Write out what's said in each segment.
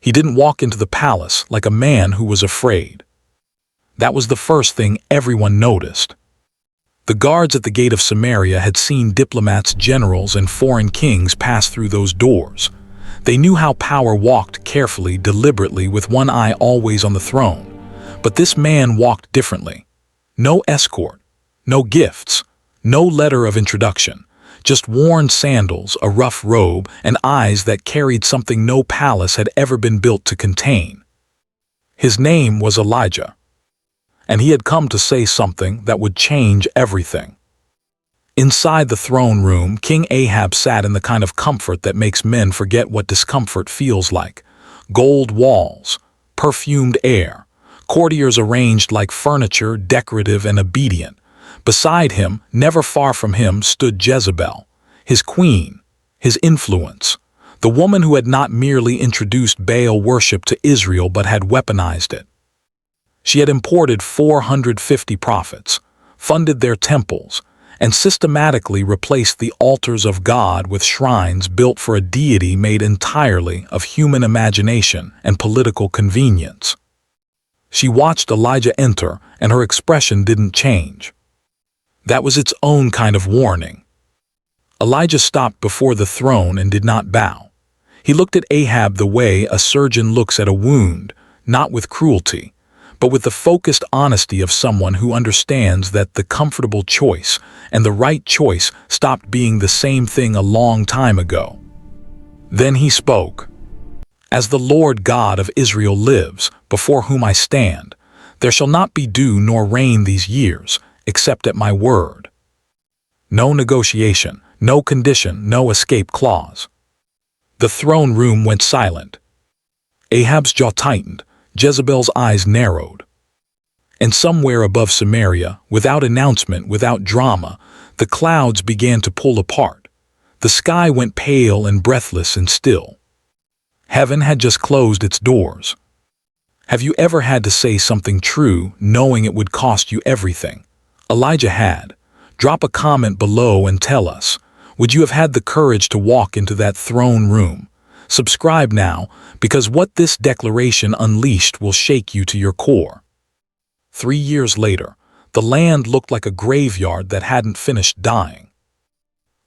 He didn't walk into the palace like a man who was afraid. That was the first thing everyone noticed. The guards at the gate of Samaria had seen diplomats, generals, and foreign kings pass through those doors. They knew how power walked carefully, deliberately, with one eye always on the throne. But this man walked differently. No escort, no gifts, no letter of introduction, just worn sandals, a rough robe, and eyes that carried something no palace had ever been built to contain. His name was Elijah, and he had come to say something that would change everything. Inside the throne room, King Ahab sat in the kind of comfort that makes men forget what discomfort feels like. Gold walls, perfumed air, courtiers arranged like furniture, decorative and obedient. Beside him, never far from him, stood Jezebel, his queen, his influence, the woman who had not merely introduced Baal worship to Israel but had weaponized it. She had imported 450 prophets, funded their temples, and systematically replaced the altars of God with shrines built for a deity made entirely of human imagination and political convenience. She watched Elijah enter, and her expression didn't change. That was its own kind of warning. Elijah stopped before the throne and did not bow. He looked at Ahab the way a surgeon looks at a wound, not with cruelty, but with the focused honesty of someone who understands that the comfortable choice and the right choice stopped being the same thing a long time ago. Then he spoke. "As the Lord God of Israel lives, before whom I stand, there shall not be dew nor rain these years, except at my word." No negotiation, no condition, no escape clause. The throne room went silent. Ahab's jaw tightened, Jezebel's eyes narrowed. And somewhere above Samaria, without announcement, without drama, the clouds began to pull apart. The sky went pale and breathless and still. Heaven had just closed its doors. Have you ever had to say something true, knowing it would cost you everything? Elijah had. Drop a comment below and tell us, would you have had the courage to walk into that throne room? Subscribe now, because what this declaration unleashed will shake you to your core. 3 years later, the land looked like a graveyard that hadn't finished dying.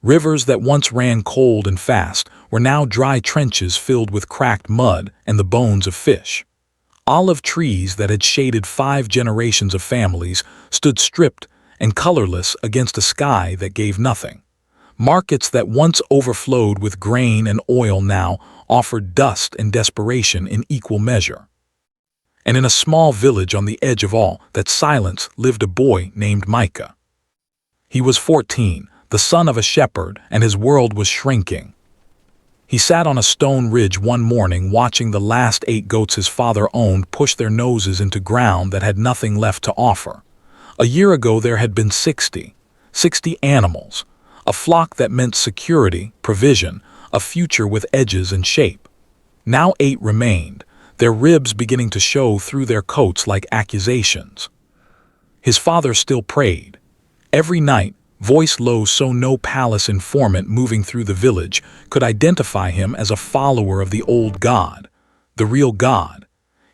Rivers that once ran cold and fast were now dry trenches filled with cracked mud and the bones of fish. Olive trees that had shaded 5 generations of families stood stripped and colorless against a sky that gave nothing. Markets that once overflowed with grain and oil now offered dust and desperation in equal measure. And in a small village on the edge of all that silence lived a boy named Micah. He was 14, the son of a shepherd, and his world was shrinking. He sat on a stone ridge one morning watching the last 8 goats his father owned push their noses into ground that had nothing left to offer. A year ago there had been 60 animals, a flock that meant security, provision, a future with edges and shape. Now 8 remained, their ribs beginning to show through their coats like accusations. His father still prayed. Every night, voice low so no palace informant moving through the village could identify him as a follower of the old God, the real God.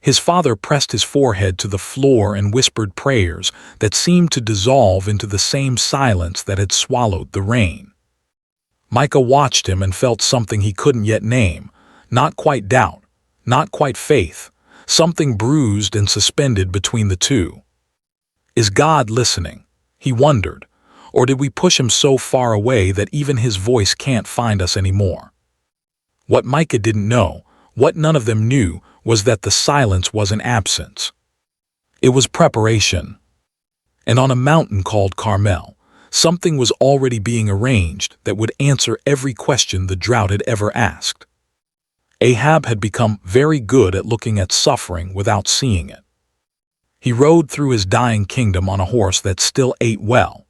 His father pressed his forehead to the floor and whispered prayers that seemed to dissolve into the same silence that had swallowed the rain. Micah watched him and felt something he couldn't yet name, not quite doubt, not quite faith, something bruised and suspended between the two. Is God listening? He wondered, or did we push him so far away that even his voice can't find us anymore? What Micah didn't know, what none of them knew, was that the silence wasn't absence. It was preparation. And on a mountain called Carmel, something was already being arranged that would answer every question the drought had ever asked. Ahab had become very good at looking at suffering without seeing it. He rode through his dying kingdom on a horse that still ate well,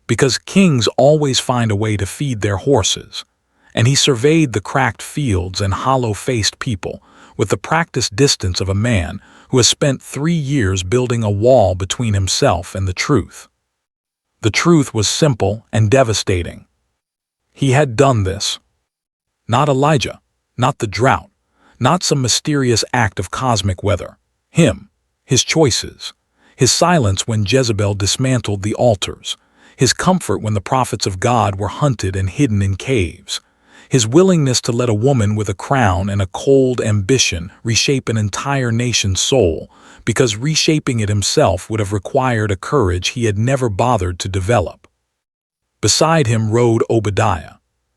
because kings always find a way to feed their horses, and he surveyed the cracked fields and hollow-faced people with the practiced distance of a man who has spent 3 years building a wall between himself and the truth. The truth was simple and devastating. He had done this. Not Elijah, not the drought, Not some mysterious act of cosmic weather. Him, his choices, his silence when Jezebel dismantled the altars, his comfort when the prophets of God were hunted and hidden in caves, his willingness to let a woman with a crown and a cold ambition reshape an entire nation's soul, because reshaping it himself would have required a courage he had never bothered to develop. Beside him rode Obadiah,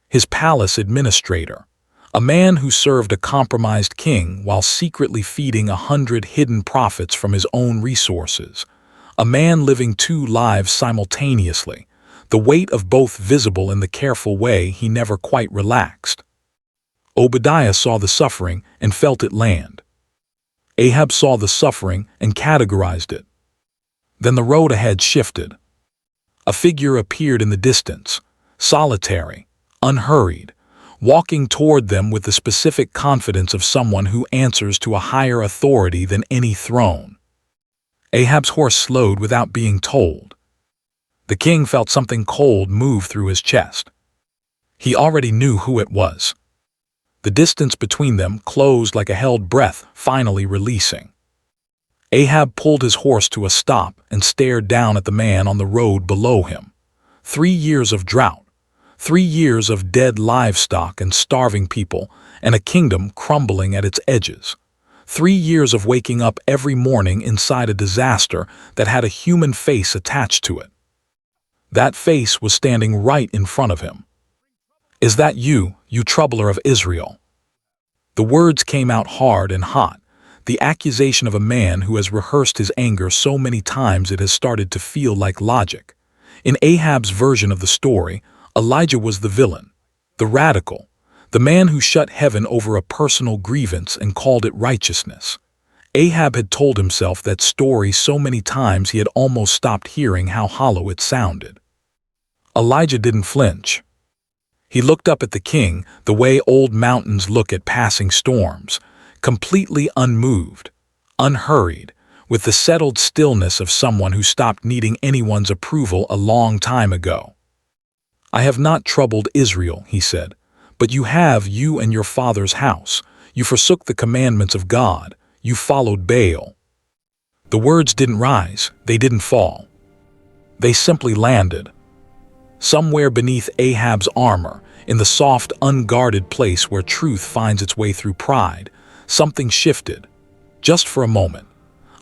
his palace administrator, a man who served a compromised king while secretly feeding 100 hidden prophets from his own resources, a man living 2 lives simultaneously, the weight of both visible in the careful way he never quite relaxed. Obadiah saw the suffering and felt it land. Ahab saw the suffering and categorized it. Then the road ahead shifted. A figure appeared in the distance, solitary, unhurried, walking toward them with the specific confidence of someone who answers to a higher authority than any throne. Ahab's horse slowed without being told. The king felt something cold move through his chest. He already knew who it was. The distance between them closed like a held breath, finally releasing. Ahab pulled his horse to a stop and stared down at the man on the road below him. 3 years of drought, 3 years of dead livestock and starving people, and a kingdom crumbling at its edges. 3 years of waking up every morning inside a disaster that had a human face attached to it. That face was standing right in front of him. "Is that you, you troubler of Israel?" The words came out hard and hot, the accusation of a man who has rehearsed his anger so many times it has started to feel like logic. In Ahab's version of the story, Elijah was the villain, the radical, the man who shut heaven over a personal grievance and called it righteousness. Ahab had told himself that story so many times he had almost stopped hearing how hollow it sounded. Elijah didn't flinch. He looked up at the king the way old mountains look at passing storms, completely unmoved, unhurried, with the settled stillness of someone who stopped needing anyone's approval a long time ago. "I have not troubled Israel," he said, "but you have, you and your father's house. You forsook the commandments of God. You followed Baal." The words didn't rise, they didn't fall. They simply landed. Somewhere beneath Ahab's armor, in the soft, unguarded place where truth finds its way through pride, something shifted. Just for a moment.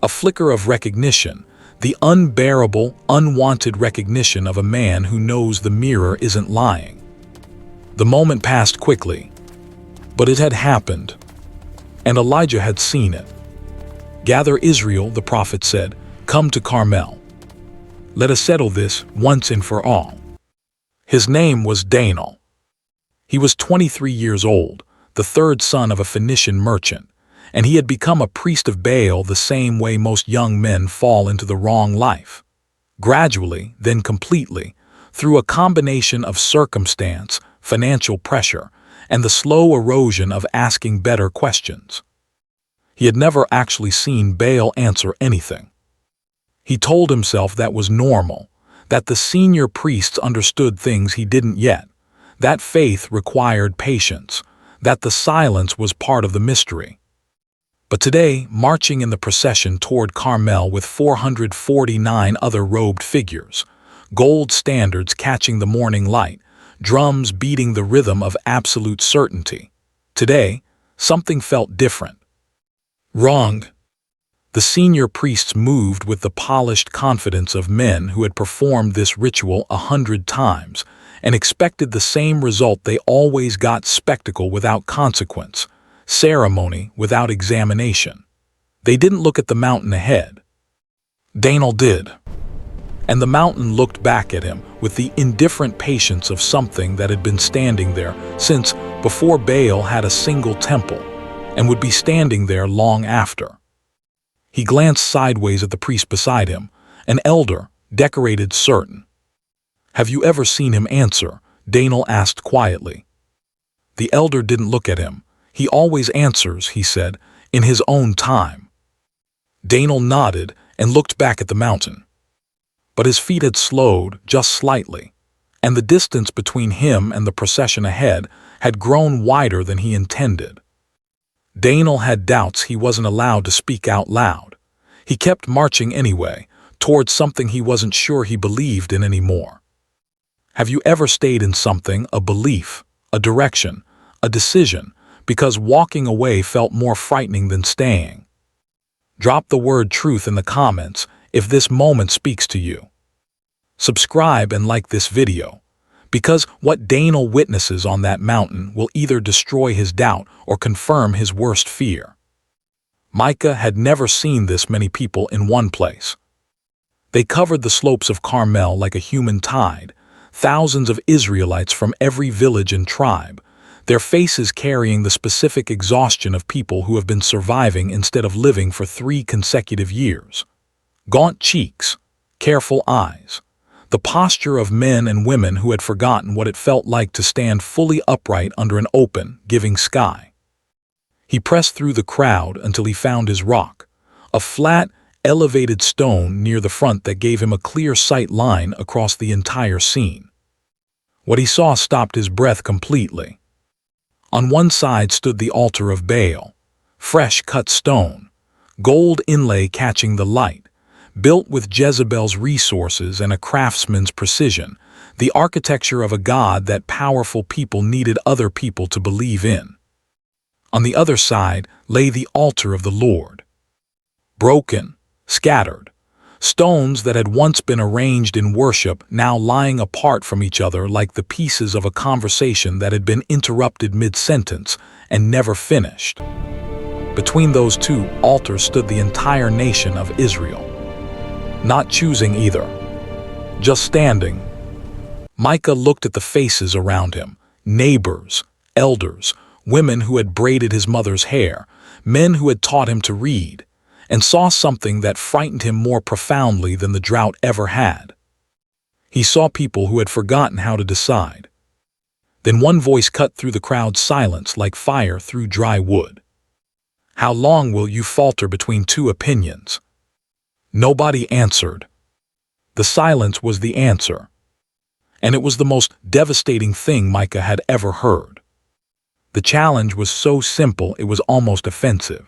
A flicker of recognition, the unbearable, unwanted recognition of a man who knows the mirror isn't lying. The moment passed quickly, but it had happened, and Elijah had seen it. "Gather Israel," the prophet said, "come to Carmel. Let us settle this once and for all." His name was Daniel. He was 23 years old, the 3rd son of a Phoenician merchant, and he had become a priest of Baal the same way most young men fall into the wrong life. Gradually, then completely, through a combination of circumstance, financial pressure, and the slow erosion of asking better questions. He had never actually seen Baal answer anything. He told himself that was normal, that the senior priests understood things he didn't yet, that faith required patience, that the silence was part of the mystery. But today, marching in the procession toward Carmel with 449 other robed figures, gold standards catching the morning light, drums beating the rhythm of absolute certainty, today, something felt different. Wrong. The senior priests moved with the polished confidence of men who had performed this ritual 100 times and expected the same result they always got: spectacle without consequence, ceremony without examination. They didn't look at the mountain ahead. Daniel did. And the mountain looked back at him with the indifferent patience of something that had been standing there since before Baal had a single temple, and would be standing there long after. He glanced sideways at the priest beside him, an elder, decorated, certain. "Have you ever seen him answer?" Daniel asked quietly. The elder didn't look at him. "He always answers," he said, "in his own time." Daniel nodded and looked back at the mountain. But his feet had slowed just slightly, and the distance between him and the procession ahead had grown wider than he intended. Daniel had doubts he wasn't allowed to speak out loud. He kept marching anyway, towards something he wasn't sure he believed in anymore. Have you ever stayed in something, a belief, a direction, a decision, because walking away felt more frightening than staying? Drop the word truth in the comments if this moment speaks to you. Subscribe and like this video, because what Daniel witnesses on that mountain will either destroy his doubt or confirm his worst fear. Micah had never seen this many people in one place. They covered the slopes of Carmel like a human tide, thousands of Israelites from every village and tribe, their faces carrying the specific exhaustion of people who have been surviving instead of living for 3 consecutive years. Gaunt cheeks, careful eyes, the posture of men and women who had forgotten what it felt like to stand fully upright under an open, giving sky. He pressed through the crowd until he found his rock, a flat, elevated stone near the front that gave him a clear sight line across the entire scene. What he saw stopped his breath completely. On one side stood the altar of Baal, fresh cut stone, gold inlay catching the light, built with Jezebel's resources and a craftsman's precision, the architecture of a god that powerful people needed other people to believe in. On the other side lay the altar of the Lord. Broken, scattered, stones that had once been arranged in worship now lying apart from each other like the pieces of a conversation that had been interrupted mid-sentence and never finished. Between those two altars stood the entire nation of Israel. Not choosing either, just standing. Micah looked at the faces around him, neighbors, elders, women who had braided his mother's hair, men who had taught him to read, and saw something that frightened him more profoundly than the drought ever had. He saw people who had forgotten how to decide. Then one voice cut through the crowd's silence like fire through dry wood. How long will you falter between 2 opinions? Nobody answered. The silence was the answer. And it was the most devastating thing Micah had ever heard. The challenge was so simple it was almost offensive.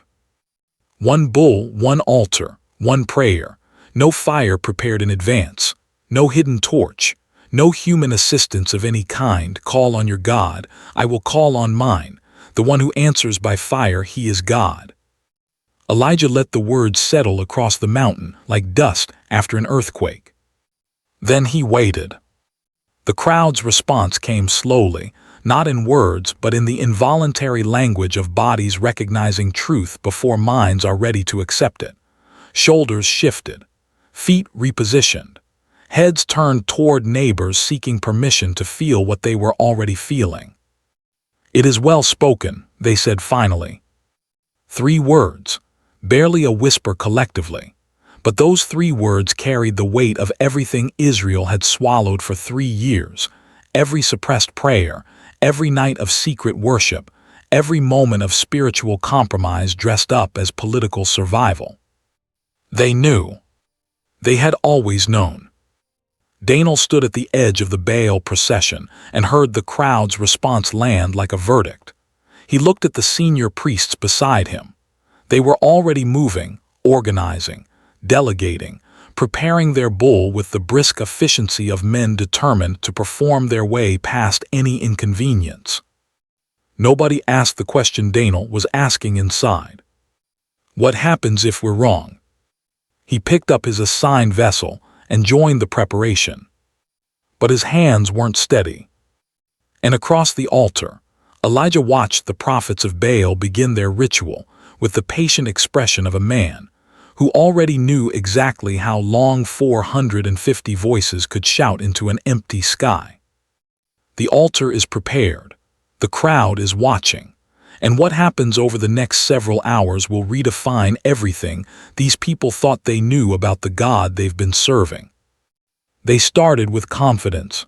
1 bull, 1 altar, 1 prayer, no fire prepared in advance, no hidden torch, no human assistance of any kind. Call on your God, I will call on mine, the one who answers by fire, he is God. Elijah let the words settle across the mountain like dust after an earthquake. Then he waited. The crowd's response came slowly, not in words but in the involuntary language of bodies recognizing truth before minds are ready to accept it. Shoulders shifted, feet repositioned, heads turned toward neighbors seeking permission to feel what they were already feeling. It is well spoken, they said finally. 3 words, barely a whisper collectively, but those 3 words carried the weight of everything Israel had swallowed for 3 years, every suppressed prayer, every night of secret worship, every moment of spiritual compromise dressed up as political survival. They knew. They had always known. Daniel stood at the edge of the Baal procession and heard the crowd's response land like a verdict. He looked at the senior priests beside him. They were already moving, organizing, delegating, preparing their bull with the brisk efficiency of men determined to perform their way past any inconvenience. Nobody asked the question Daniel was asking inside. What happens if we're wrong? He picked up his assigned vessel and joined the preparation. But his hands weren't steady. And across the altar, Elijah watched the prophets of Baal begin their ritual with the patient expression of a man who already knew exactly how long 450 voices could shout into an empty sky. The altar is prepared, the crowd is watching, and what happens over the next several hours will redefine everything these people thought they knew about the God they've been serving. They started with confidence.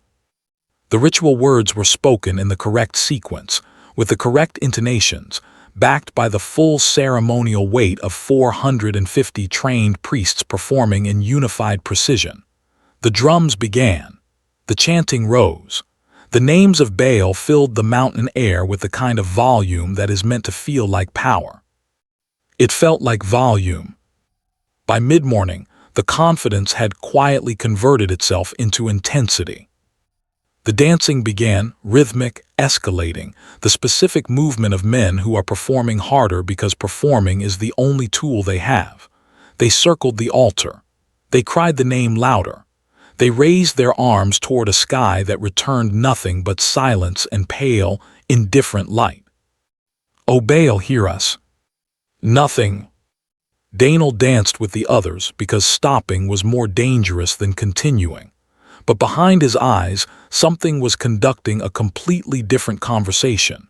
The ritual words were spoken in the correct sequence, with the correct intonations, backed by the full ceremonial weight of 450 trained priests performing in unified precision. The drums began. The chanting rose. The names of Baal filled the mountain air with the kind of volume that is meant to feel like power. It felt like volume. By mid-morning, the confidence had quietly converted itself into intensity. The dancing began, rhythmic, escalating, the specific movement of men who are performing harder because performing is the only tool they have. They circled the altar. They cried the name louder. They raised their arms toward a sky that returned nothing but silence and pale, indifferent light. "O Baal, hear us." Nothing. Daniel danced with the others because stopping was more dangerous than continuing. But behind his eyes, something was conducting a completely different conversation.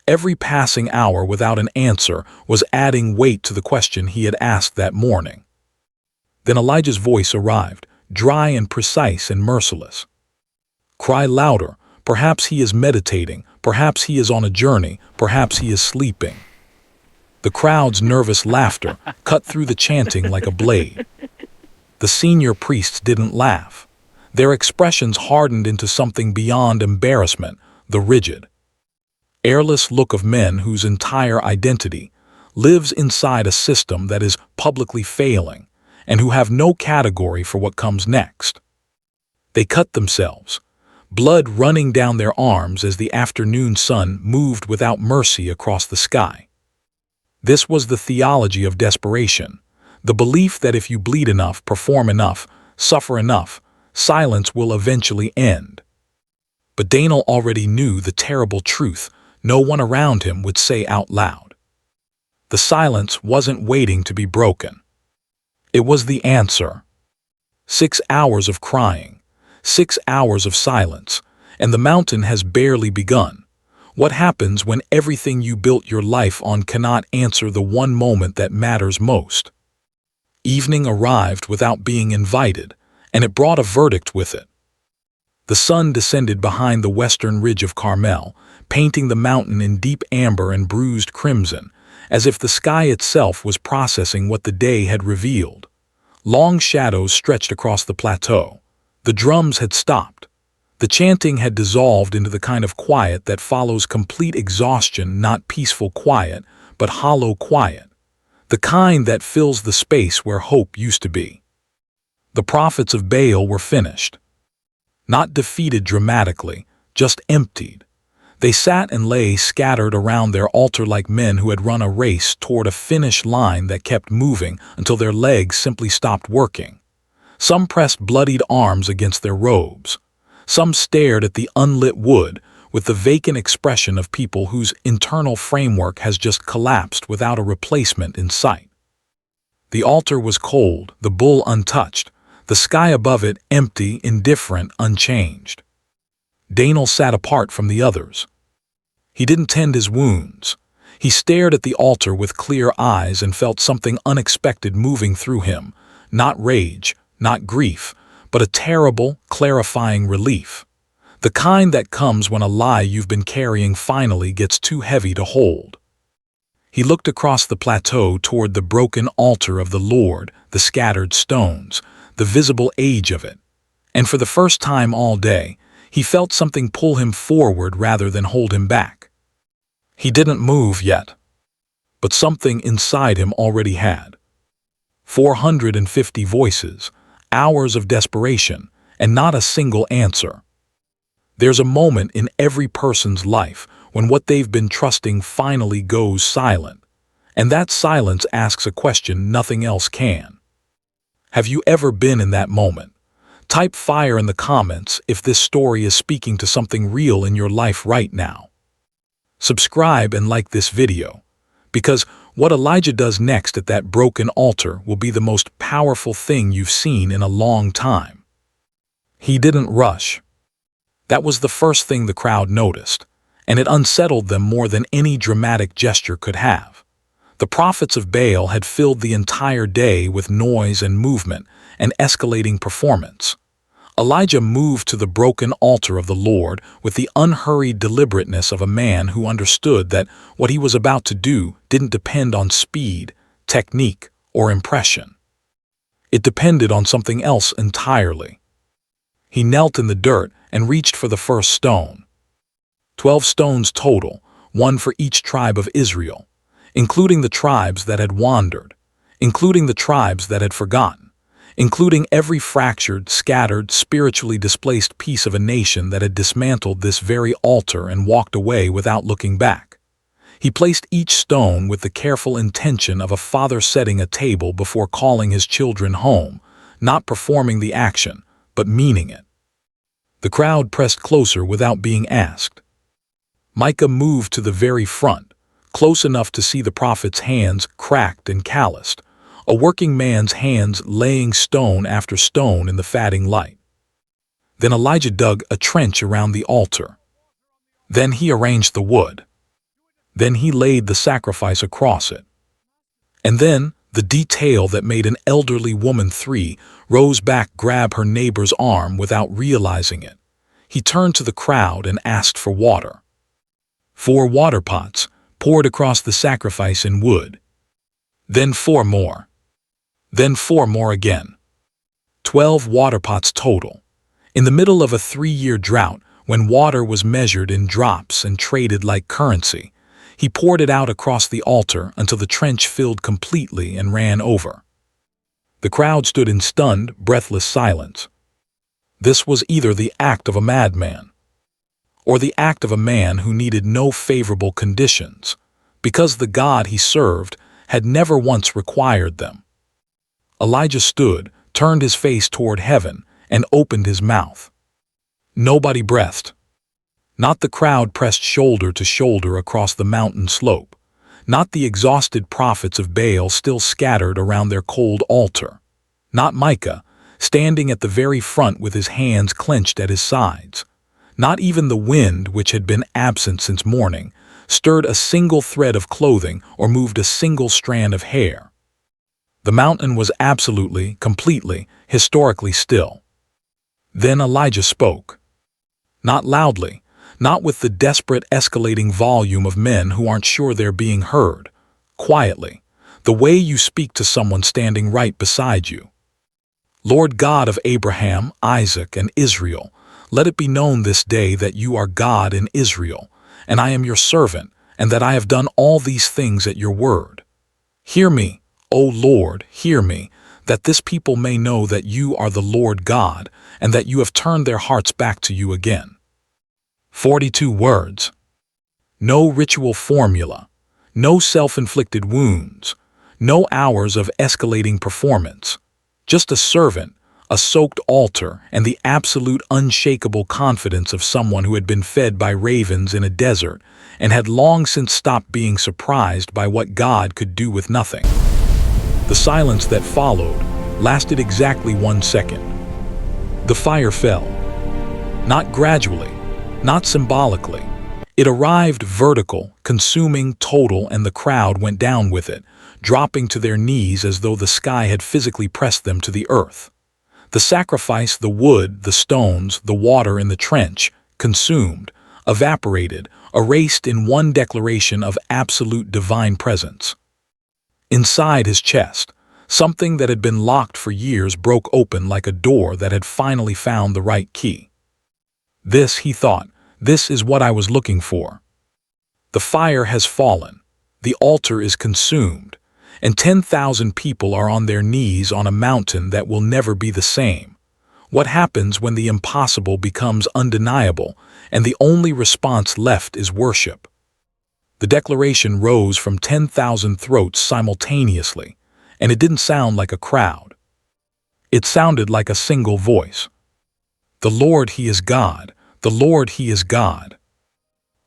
Every passing hour without an answer was adding weight to the question he had asked that morning. Then Elijah's voice arrived, dry and precise and merciless. "Cry louder. Perhaps he is meditating. Perhaps he is on a journey. Perhaps he is sleeping." The crowd's nervous laughter cut through the chanting like a blade. The senior priests didn't laugh. Their expressions hardened into something beyond embarrassment, the rigid, airless look of men whose entire identity lives inside a system that is publicly failing and who have no category for what comes next. They cut themselves, blood running down their arms as the afternoon sun moved without mercy across the sky. This was the theology of desperation, the belief that if you bleed enough, perform enough, suffer enough, silence will eventually end. But Daniel already knew the terrible truth no one around him would say out loud. The silence wasn't waiting to be broken. It was the answer. 6 hours of crying, 6 hours of silence, and the mountain has barely begun. What happens when everything you built your life on cannot answer the one moment that matters most? Evening arrived without being invited, and it brought a verdict with it. The sun descended behind the western ridge of Carmel, painting the mountain in deep amber and bruised crimson, as if the sky itself was processing what the day had revealed. Long shadows stretched across the plateau. The drums had stopped. The chanting had dissolved into the kind of quiet that follows complete exhaustion, not peaceful quiet, but hollow quiet, the kind that fills the space where hope used to be. The prophets of Baal were finished. Not defeated dramatically, just emptied. They sat and lay scattered around their altar like men who had run a race toward a finish line that kept moving until their legs simply stopped working. Some pressed bloodied arms against their robes. Some stared at the unlit wood with the vacant expression of people whose internal framework has just collapsed without a replacement in sight. The altar was cold, the bull untouched, the sky above it empty, indifferent, unchanged. Daniel sat apart from the others. He didn't tend his wounds. He stared at the altar with clear eyes and felt something unexpected moving through him, not rage, not grief, but a terrible, clarifying relief. The kind that comes when a lie you've been carrying finally gets too heavy to hold. He looked across the plateau toward the broken altar of the Lord, the scattered stones, the visible age of it, and for the first time all day, he felt something pull him forward rather than hold him back. He didn't move yet, but something inside him already had. 450 voices, hours of desperation, and not a single answer. There's a moment in every person's life when what they've been trusting finally goes silent, and that silence asks a question nothing else can. Have you ever been in that moment? Type fire in the comments if this story is speaking to something real in your life right now. Subscribe and like this video, because what Elijah does next at that broken altar will be the most powerful thing you've seen in a long time. He didn't rush. That was the first thing the crowd noticed, and it unsettled them more than any dramatic gesture could have. The prophets of Baal had filled the entire day with noise and movement and escalating performance. Elijah moved to the broken altar of the Lord with the unhurried deliberateness of a man who understood that what he was about to do didn't depend on speed, technique, or impression. It depended on something else entirely. He knelt in the dirt and reached for the first stone. 12 stones total, one for each tribe of Israel, including the tribes that had wandered, including the tribes that had forgotten, including every fractured, scattered, spiritually displaced piece of a nation that had dismantled this very altar and walked away without looking back. He placed each stone with the careful intention of a father setting a table before calling his children home, not performing the action, but meaning it. The crowd pressed closer without being asked. Micah moved to the very front, close enough to see the prophet's hands cracked and calloused, a working man's hands laying stone after stone in the fading light. Then Elijah dug a trench around the altar. Then he arranged the wood. Then he laid the sacrifice across it. And then the detail that made an elderly woman rose back, grab her neighbor's arm without realizing it. He turned to the crowd and asked for water. 4 water pots poured across the sacrifice in wood. Then 4 more. Then 4 more again. 12 water pots total. In the middle of a 3-year drought, when water was measured in drops and traded like currency, he poured it out across the altar until the trench filled completely and ran over. The crowd stood in stunned, breathless silence. This was either the act of a madman, or the act of a man who needed no favorable conditions, because the God he served had never once required them. Elijah stood, turned his face toward heaven, and opened his mouth. Nobody breathed. Not the crowd pressed shoulder to shoulder across the mountain slope, not the exhausted prophets of Baal still scattered around their cold altar, not Micah, standing at the very front with his hands clenched at his sides. Not even the wind, which had been absent since morning, stirred a single thread of clothing or moved a single strand of hair. The mountain was absolutely, completely, historically still. Then Elijah spoke. Not loudly, not with the desperate escalating volume of men who aren't sure they're being heard. Quietly, the way you speak to someone standing right beside you. Lord God of Abraham, Isaac, and Israel, let it be known this day that you are God in Israel, and I am your servant, and that I have done all these things at your word. Hear me, O Lord, hear me, that this people may know that you are the Lord God, and that you have turned their hearts back to you again. 42 words. No ritual formula, no self-inflicted wounds, no hours of escalating performance, just a servant, a soaked altar, and the absolute unshakable confidence of someone who had been fed by ravens in a desert and had long since stopped being surprised by what God could do with nothing. The silence that followed lasted exactly 1 second. The fire fell. Not gradually, not symbolically. It arrived vertical, consuming, total, and the crowd went down with it, dropping to their knees as though the sky had physically pressed them to the earth. The sacrifice, the wood, the stones, the water in the trench, consumed, evaporated, erased in one declaration of absolute divine presence. Inside his chest, something that had been locked for years broke open like a door that had finally found the right key. This, he thought, this is what I was looking for. The fire has fallen, the altar is consumed, and 10,000 people are on their knees on a mountain that will never be the same. What happens when the impossible becomes undeniable and the only response left is worship? The declaration rose from 10,000 throats simultaneously, and it didn't sound like a crowd. It sounded like a single voice. The Lord, He is God. The Lord, He is God.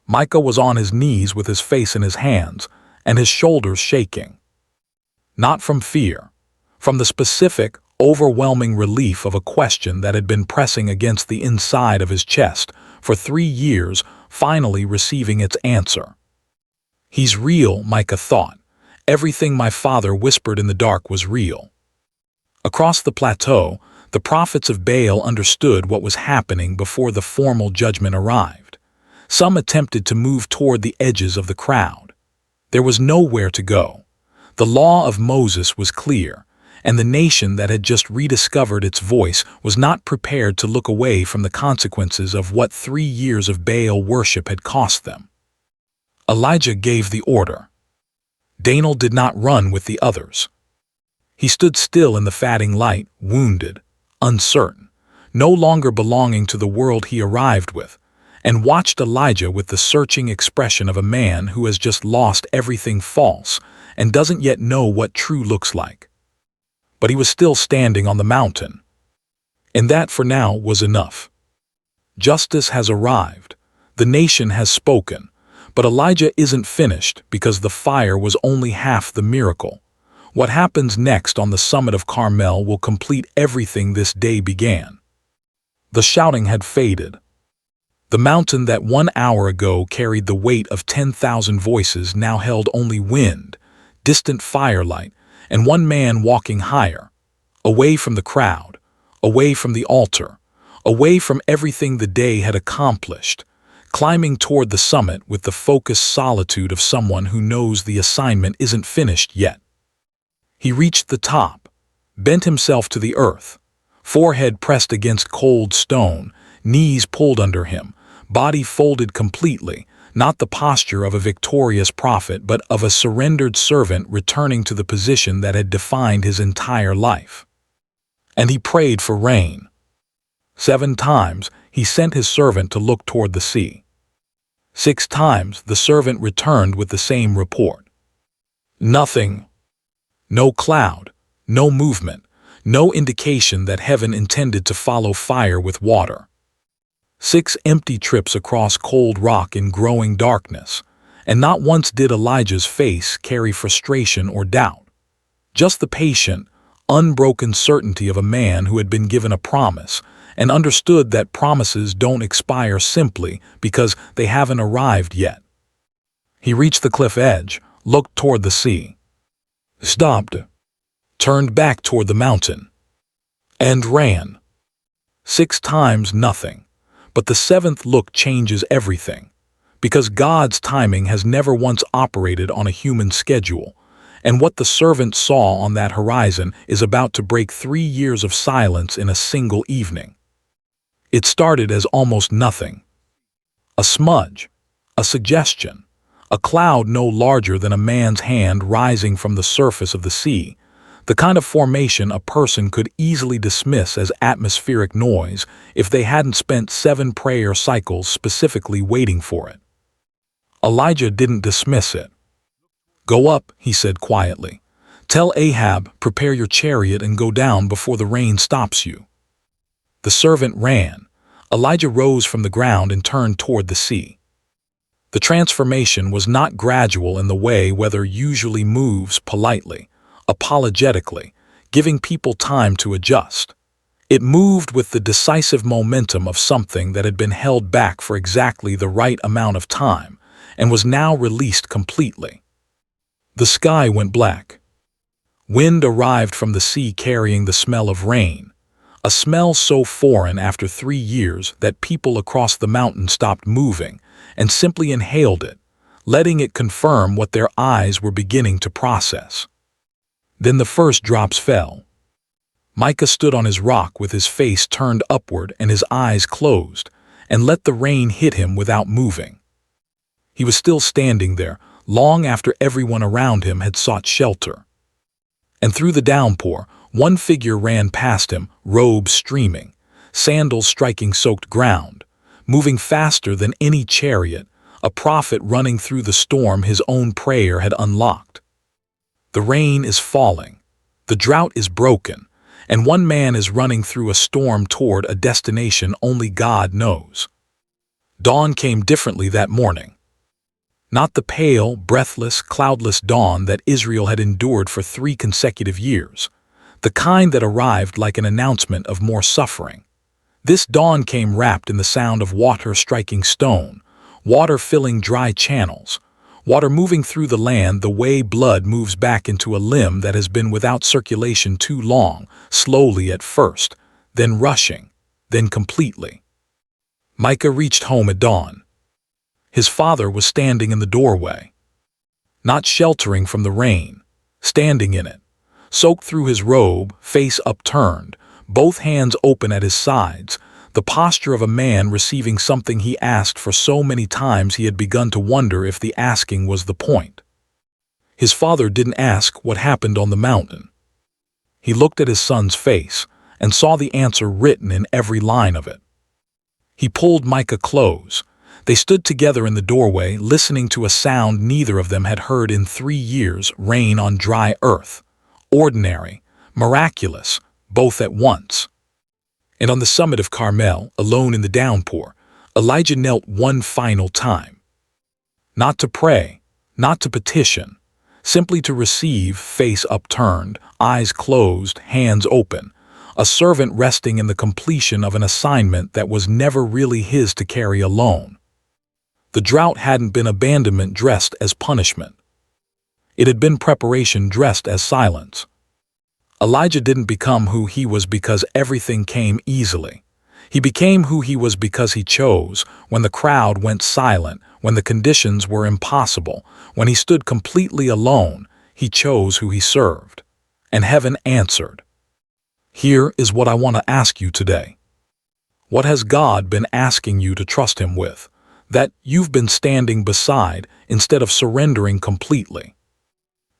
Micah was on his knees with his face in his hands and his shoulders shaking. Not from fear, from the specific, overwhelming relief of a question that had been pressing against the inside of his chest for 3 years, finally receiving its answer. He's real, Micah thought. Everything my father whispered in the dark was real. Across the plateau, the prophets of Baal understood what was happening before the formal judgment arrived. Some attempted to move toward the edges of the crowd. There was nowhere to go. The law of Moses was clear. and the nation that had just rediscovered its voice was not prepared to look away from the consequences of what 3 years of Baal worship had cost them. Elijah gave the order. Daniel did not run with the others. He stood still in the fading light, wounded, uncertain, no longer belonging to the world he arrived with, and watched Elijah with the searching expression of a man who has just lost everything false and doesn't yet know what true looks like. But he was still standing on the mountain. And that for now was enough. Justice has arrived. The nation has spoken. But Elijah isn't finished because the fire was only half the miracle. What happens next on the summit of Carmel will complete everything this day began. The shouting had faded. The mountain that 1 hour ago carried the weight of 10,000 voices now held only wind, distant firelight, and one man walking higher, away from the crowd, away from the altar, away from everything the day had accomplished, climbing toward the summit with the focused solitude of someone who knows the assignment isn't finished yet. He reached the top, bent himself to the earth, forehead pressed against cold stone, knees pulled under him, body folded completely, not the posture of a victorious prophet but of a surrendered servant returning to the position that had defined his entire life. And he prayed for rain. 7 times he sent his servant to look toward the sea. 6 times the servant returned with the same report. Nothing. No cloud, no movement, no indication that heaven intended to follow fire with water. 6 empty trips across cold rock in growing darkness, and not once did Elijah's face carry frustration or doubt. Just the patient, unbroken certainty of a man who had been given a promise and understood that promises don't expire simply because they haven't arrived yet. He reached the cliff edge, looked toward the sea, stopped, turned back toward the mountain, and ran. 6 times nothing. But the 7th look changes everything, because God's timing has never once operated on a human schedule, and what the servant saw on that horizon is about to break 3 years of silence in a single evening. It started as almost nothing. A smudge, a suggestion, a cloud no larger than a man's hand rising from the surface of the sea, the kind of formation a person could easily dismiss as atmospheric noise if they hadn't spent 7 prayer cycles specifically waiting for it. Elijah didn't dismiss it. "Go up," he said quietly. "Tell Ahab, prepare your chariot and go down before the rain stops you." The servant ran. Elijah rose from the ground and turned toward the sea. The transformation was not gradual in the way weather usually moves politely, apologetically, giving people time to adjust. It moved with the decisive momentum of something that had been held back for exactly the right amount of time and was now released completely. The sky went black. Wind arrived from the sea carrying the smell of rain, a smell so foreign after 3 years that people across the mountain stopped moving and simply inhaled it, letting it confirm what their eyes were beginning to process. Then the first drops fell. Micah stood on his rock with his face turned upward and his eyes closed, and let the rain hit him without moving. He was still standing there, long after everyone around him had sought shelter. And through the downpour, one figure ran past him, robes streaming, sandals striking soaked ground, moving faster than any chariot, a prophet running through the storm his own prayer had unlocked. The rain is falling, the drought is broken, and one man is running through a storm toward a destination only God knows. Dawn came differently that morning. Not the pale, breathless, cloudless dawn that Israel had endured for 3 consecutive years, the kind that arrived like an announcement of more suffering. This dawn came wrapped in the sound of water striking stone, water filling dry channels, water moving through the land the way blood moves back into a limb that has been without circulation too long, slowly at first, then rushing, then completely. Micah reached home at dawn. His father was standing in the doorway, not sheltering from the rain, standing in it, soaked through his robe, face upturned, both hands open at his sides, the posture of a man receiving something he asked for so many times he had begun to wonder if the asking was the point. His father didn't ask what happened on the mountain. He looked at his son's face and saw the answer written in every line of it. He pulled Micah close. They stood together in the doorway, listening to a sound neither of them had heard in 3 years, rain on dry earth. Ordinary, miraculous, both at once. And on the summit of Carmel, alone in the downpour, Elijah knelt one final time. Not to pray, not to petition, simply to receive, face upturned, eyes closed, hands open, a servant resting in the completion of an assignment that was never really his to carry alone. The drought hadn't been abandonment dressed as punishment. It had been preparation dressed as silence. Elijah didn't become who he was because everything came easily. He became who he was because he chose, when the crowd went silent, when the conditions were impossible, when he stood completely alone, he chose who he served. And heaven answered. Here is what I want to ask you today. What has God been asking you to trust Him with, that you've been standing beside instead of surrendering completely?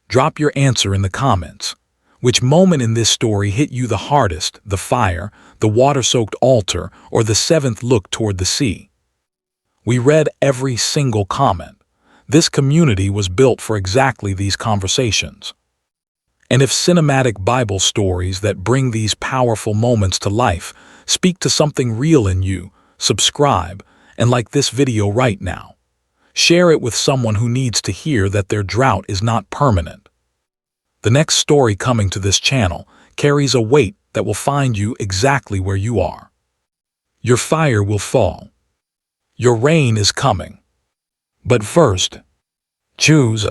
Drop your answer in the comments. Which moment in this story hit you the hardest, the fire, the water-soaked altar, or the seventh look toward the sea? We read every single comment. This community was built for exactly these conversations. And if cinematic Bible stories that bring these powerful moments to life speak to something real in you, subscribe and like this video right now. Share it with someone who needs to hear that their drought is not permanent. The next story coming to this channel carries a weight that will find you exactly where you are. Your fire will fall. Your rain is coming. But first, choose